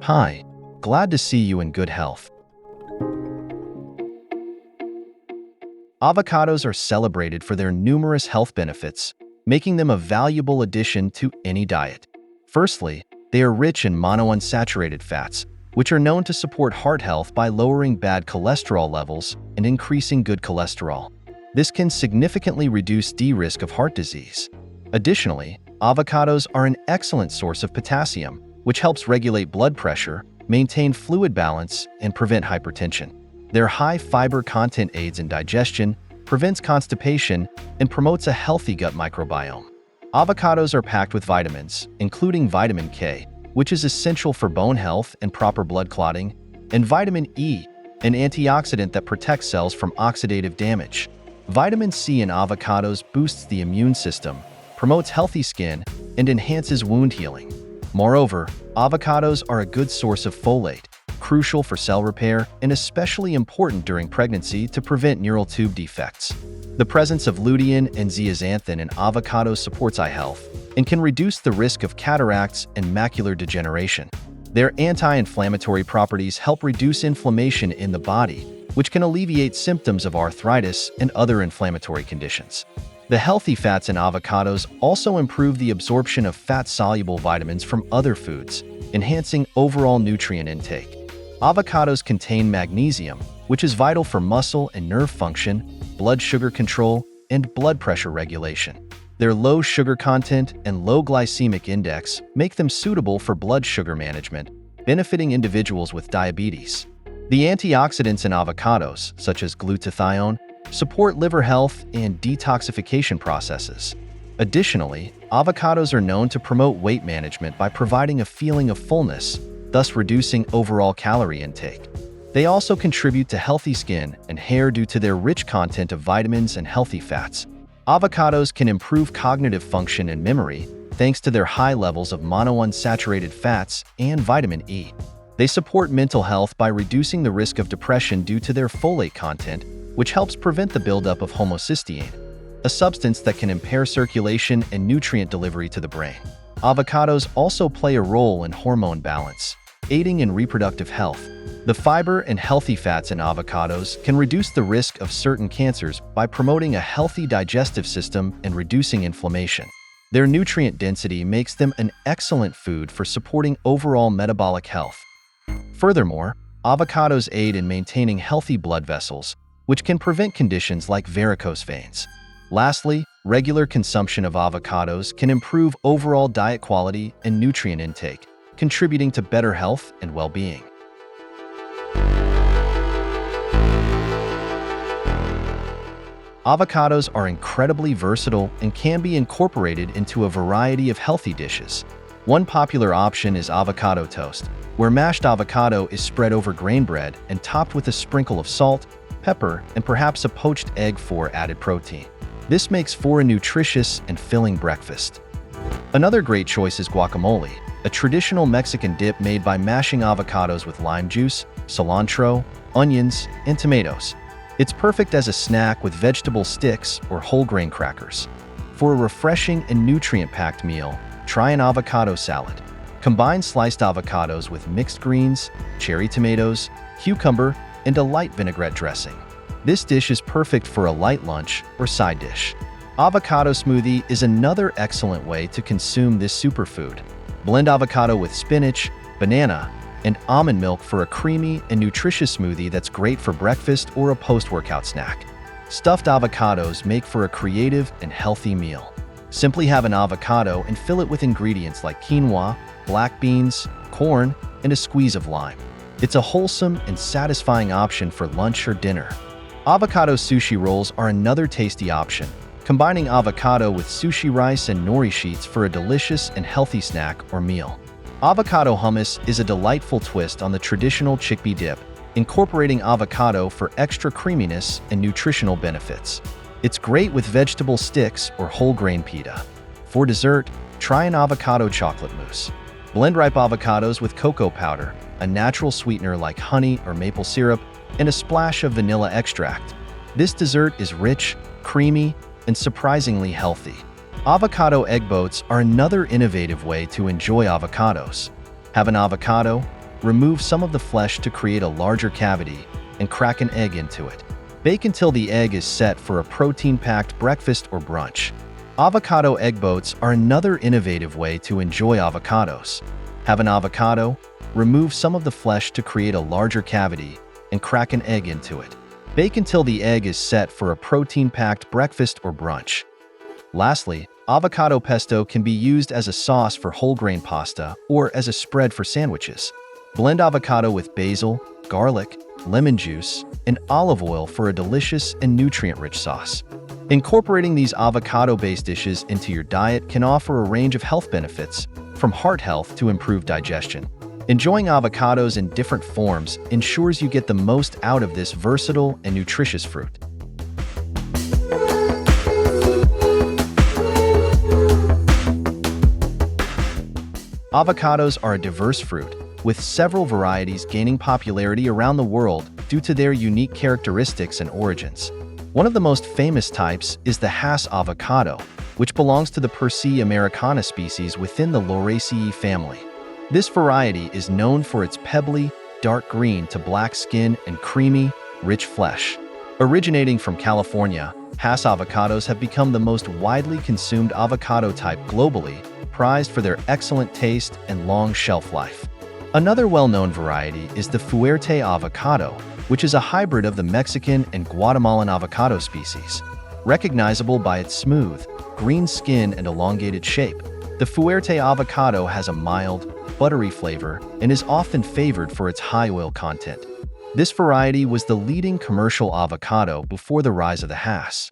Hi, glad to see you in good health. Avocados are celebrated for their numerous health benefits, making them a valuable addition to any diet. Firstly, they are rich in monounsaturated fats, which are known to support heart health by lowering bad cholesterol levels and increasing good cholesterol. This can significantly reduce the risk of heart disease. Additionally, avocados are an excellent source of potassium, which helps regulate blood pressure, maintain fluid balance, and prevent hypertension. Their high fiber content aids in digestion, prevents constipation, and promotes a healthy gut microbiome. Avocados are packed with vitamins, including vitamin K, which is essential for bone health and proper blood clotting, and vitamin E, an antioxidant that protects cells from oxidative damage. Vitamin C in avocados boosts the immune system, promotes healthy skin, and enhances wound healing. Moreover, avocados are a good source of folate, crucial for cell repair and especially important during pregnancy to prevent neural tube defects. The presence of lutein and zeaxanthin in avocados supports eye health and can reduce the risk of cataracts and macular degeneration. Their anti-inflammatory properties help reduce inflammation in the body, which can alleviate symptoms of arthritis and other inflammatory conditions. The healthy fats in avocados also improve the absorption of fat-soluble vitamins from other foods, enhancing overall nutrient intake. Avocados contain magnesium, which is vital for muscle and nerve function, blood sugar control, and blood pressure regulation. Their low sugar content and low glycemic index make them suitable for blood sugar management, benefiting individuals with diabetes. The antioxidants in avocados, such as glutathione, support liver health and detoxification processes. Additionally, avocados are known to promote weight management by providing a feeling of fullness, thus reducing overall calorie intake. They also contribute to healthy skin and hair due to their rich content of vitamins and healthy fats. Avocados can improve cognitive function and memory thanks to their high levels of monounsaturated fats and vitamin E. They support mental health by reducing the risk of depression due to their folate content, which helps prevent the buildup of homocysteine, a substance that can impair circulation and nutrient delivery to the brain. Avocados also play a role in hormone balance, aiding in reproductive health. The fiber and healthy fats in avocados can reduce the risk of certain cancers by promoting a healthy digestive system and reducing inflammation. Their nutrient density makes them an excellent food for supporting overall metabolic health. Furthermore, avocados aid in maintaining healthy blood vessels, which can prevent conditions like varicose veins. Lastly, regular consumption of avocados can improve overall diet quality and nutrient intake, contributing to better health and well-being. Avocados are incredibly versatile and can be incorporated into a variety of healthy dishes. One popular option is avocado toast, where mashed avocado is spread over grain bread and topped with a sprinkle of salt, pepper, and perhaps a poached egg for added protein. This makes for a nutritious and filling breakfast. Another great choice is guacamole, a traditional Mexican dip made by mashing avocados with lime juice, cilantro, onions, and tomatoes. It's perfect as a snack with vegetable sticks or whole grain crackers. For a refreshing and nutrient-packed meal, try an avocado salad. Combine sliced avocados with mixed greens, cherry tomatoes, cucumber, and a light vinaigrette dressing. This dish is perfect for a light lunch or side dish. Avocado smoothie is another excellent way to consume this superfood. Blend avocado with spinach, banana, and almond milk for a creamy and nutritious smoothie that's great for breakfast or a post-workout snack. Stuffed avocados make for a creative and healthy meal. Simply have an avocado and fill it with ingredients like quinoa, black beans, corn, and a squeeze of lime. It's a wholesome and satisfying option for lunch or dinner. Avocado sushi rolls are another tasty option, combining avocado with sushi rice and nori sheets for a delicious and healthy snack or meal. Avocado hummus is a delightful twist on the traditional chickpea dip, incorporating avocado for extra creaminess and nutritional benefits. It's great with vegetable sticks or whole grain pita. For dessert, try an avocado chocolate mousse. Blend ripe avocados with cocoa powder, a natural sweetener like honey or maple syrup, and a splash of vanilla extract. This dessert is rich, creamy, and surprisingly healthy. Avocado egg boats are another innovative way to enjoy avocados. Have an avocado, remove some of the flesh to create a larger cavity, and crack an egg into it. Bake until the egg is set for a protein-packed breakfast or brunch. Avocado egg boats are another innovative way to enjoy avocados. Have an avocado, remove some of the flesh to create a larger cavity, and crack an egg into it. Bake until the egg is set for a protein-packed breakfast or brunch. Lastly, avocado pesto can be used as a sauce for whole grain pasta or as a spread for sandwiches. Blend avocado with basil, garlic, lemon juice, and olive oil for a delicious and nutrient-rich sauce. Incorporating these avocado-based dishes into your diet can offer a range of health benefits, from heart health to improved digestion. Enjoying avocados in different forms ensures you get the most out of this versatile and nutritious fruit. Avocados are a diverse fruit, with several varieties gaining popularity around the world due to their unique characteristics and origins. One of the most famous types is the Hass avocado, which belongs to the Persea americana species within the Lauraceae family. This variety is known for its pebbly, dark green to black skin and creamy, rich flesh. Originating from California, Hass avocados have become the most widely consumed avocado type globally, prized for their excellent taste and long shelf life. Another well-known variety is the Fuerte avocado, which is a hybrid of the Mexican and Guatemalan avocado species. Recognizable by its smooth, green skin and elongated shape, the Fuerte avocado has a mild, buttery flavor and is often favored for its high oil content. This variety was the leading commercial avocado before the rise of the Hass.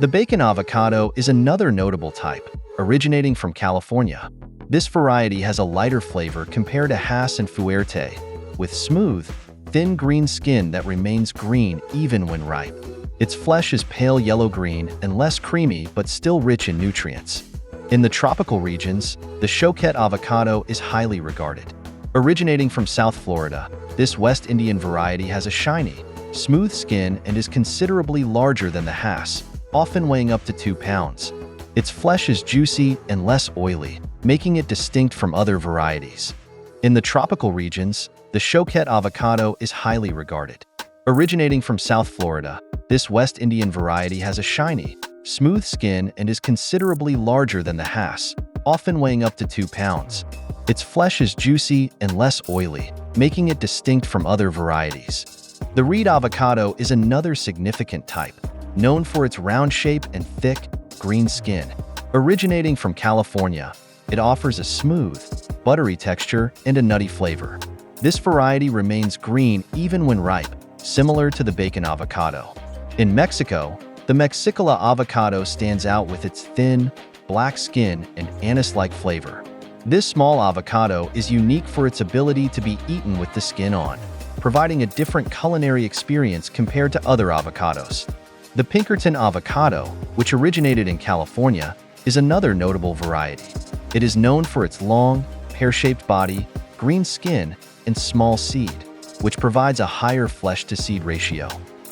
The bacon avocado is another notable type, originating from California. This variety has a lighter flavor compared to Hass and Fuerte, with smooth, thin green skin that remains green even when ripe. Its flesh is pale yellow-green and less creamy but still rich in nutrients. In the tropical regions, the Choquette avocado is highly regarded. Originating from South Florida, this West Indian variety has a shiny, smooth skin and is considerably larger than the Hass, often weighing up to 2 pounds. Its flesh is juicy and less oily, making it distinct from other varieties. In the tropical regions, the Choquette avocado is highly regarded. Originating from South Florida, this West Indian variety has a shiny, smooth skin and is considerably larger than the Hass, often weighing up to 2 pounds. Its flesh is juicy and less oily, making it distinct from other varieties. The Reed avocado is another significant type, known for its round shape and thick, green skin. Originating from California, it offers a smooth, buttery texture and a nutty flavor. This variety remains green even when ripe, similar to the bacon avocado. In Mexico, the Mexicola avocado stands out with its thin, black skin and anise-like flavor. This small avocado is unique for its ability to be eaten with the skin on, providing a different culinary experience compared to other avocados. The Pinkerton avocado, which originated in California, is another notable variety. It is known for its long, pear-shaped body, green skin, and small seed, which provides a higher flesh-to-seed ratio.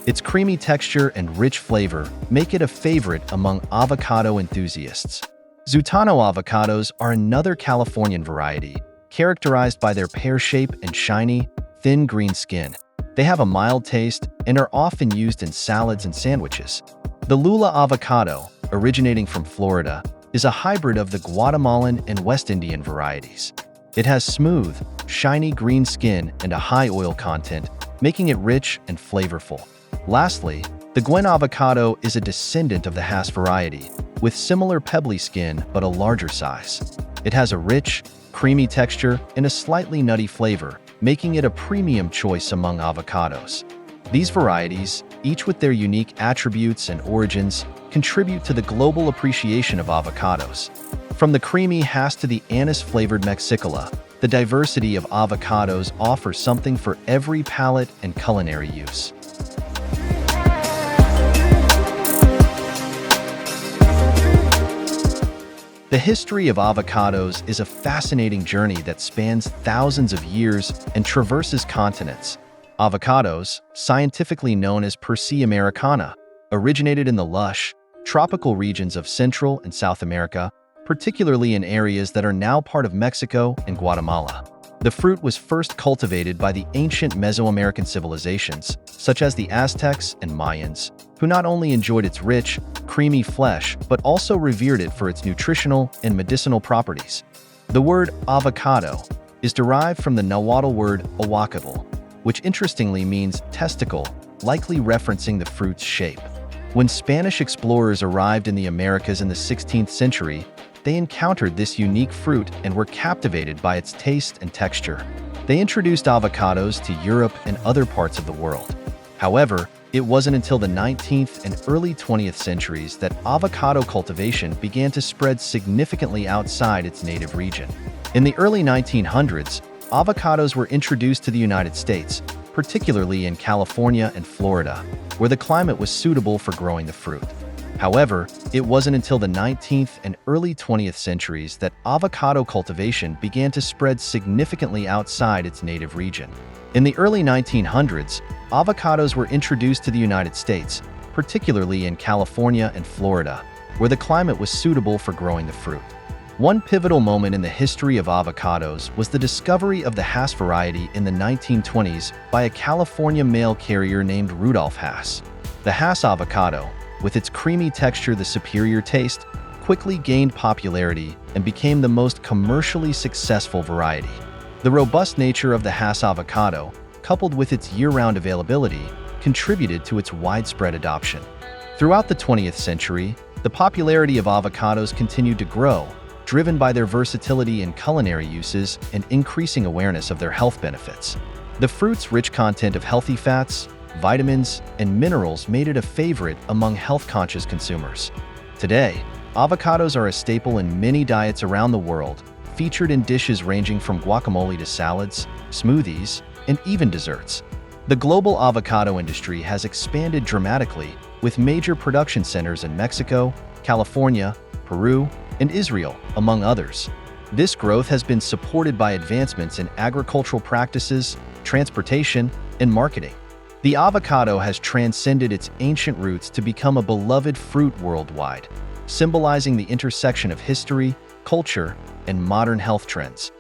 Its creamy texture and rich flavor make it a favorite among avocado enthusiasts. Zutano avocados are another Californian variety, characterized by their pear shape and shiny, thin green skin. They have a mild taste and are often used in salads and sandwiches. The Lula avocado, originating from Florida, is a hybrid of the Guatemalan and West Indian varieties. It has smooth, shiny green skin and a high oil content, making it rich and flavorful. Lastly, the Gwen avocado is a descendant of the Hass variety, with similar pebbly skin but a larger size. It has a rich, creamy texture and a slightly nutty flavor, making it a premium choice among avocados. These varieties, each with their unique attributes and origins, contribute to the global appreciation of avocados. From the creamy Hass to the anise-flavored Mexicola, the diversity of avocados offers something for every palate and culinary use. The history of avocados is a fascinating journey that spans thousands of years and traverses continents. Avocados, scientifically known as Persea americana, originated in the lush, tropical regions of Central and South America, particularly in areas that are now part of Mexico and Guatemala. The fruit was first cultivated by the ancient Mesoamerican civilizations, such as the Aztecs and Mayans, who not only enjoyed its rich, creamy flesh, but also revered it for its nutritional and medicinal properties. The word avocado is derived from the Nahuatl word awakabel, which interestingly means testicle, likely referencing the fruit's shape. When Spanish explorers arrived in the Americas in the 16th century, they encountered this unique fruit and were captivated by its taste and texture. They introduced avocados to Europe and other parts of the world. However, it wasn't until the 19th and early 20th centuries that avocado cultivation began to spread significantly outside its native region. In the early 1900s, avocados were introduced to the United States, particularly in California and Florida, where the climate was suitable for growing the fruit. However, it wasn't until the 19th and early 20th centuries that avocado cultivation began to spread significantly outside its native region. In the early 1900s, avocados were introduced to the United States, particularly in California and Florida, where the climate was suitable for growing the fruit. One pivotal moment in the history of avocados was the discovery of the Hass variety in the 1920s by a California mail carrier named Rudolph Hass. The Hass avocado, with its creamy texture and superior taste, quickly gained popularity and became the most commercially successful variety. The robust nature of the Hass avocado, coupled with its year-round availability, contributed to its widespread adoption. Throughout the 20th century, the popularity of avocados continued to grow, driven by their versatility in culinary uses and increasing awareness of their health benefits. The fruit's rich content of healthy fats, vitamins, and minerals made it a favorite among health-conscious consumers. Today, avocados are a staple in many diets around the world, featured in dishes ranging from guacamole to salads, smoothies, and even desserts. The global avocado industry has expanded dramatically, with major production centers in Mexico, California, Peru, and Israel, among others. This growth has been supported by advancements in agricultural practices, transportation, and marketing. The avocado has transcended its ancient roots to become a beloved fruit worldwide, symbolizing the intersection of history, culture, and modern health trends.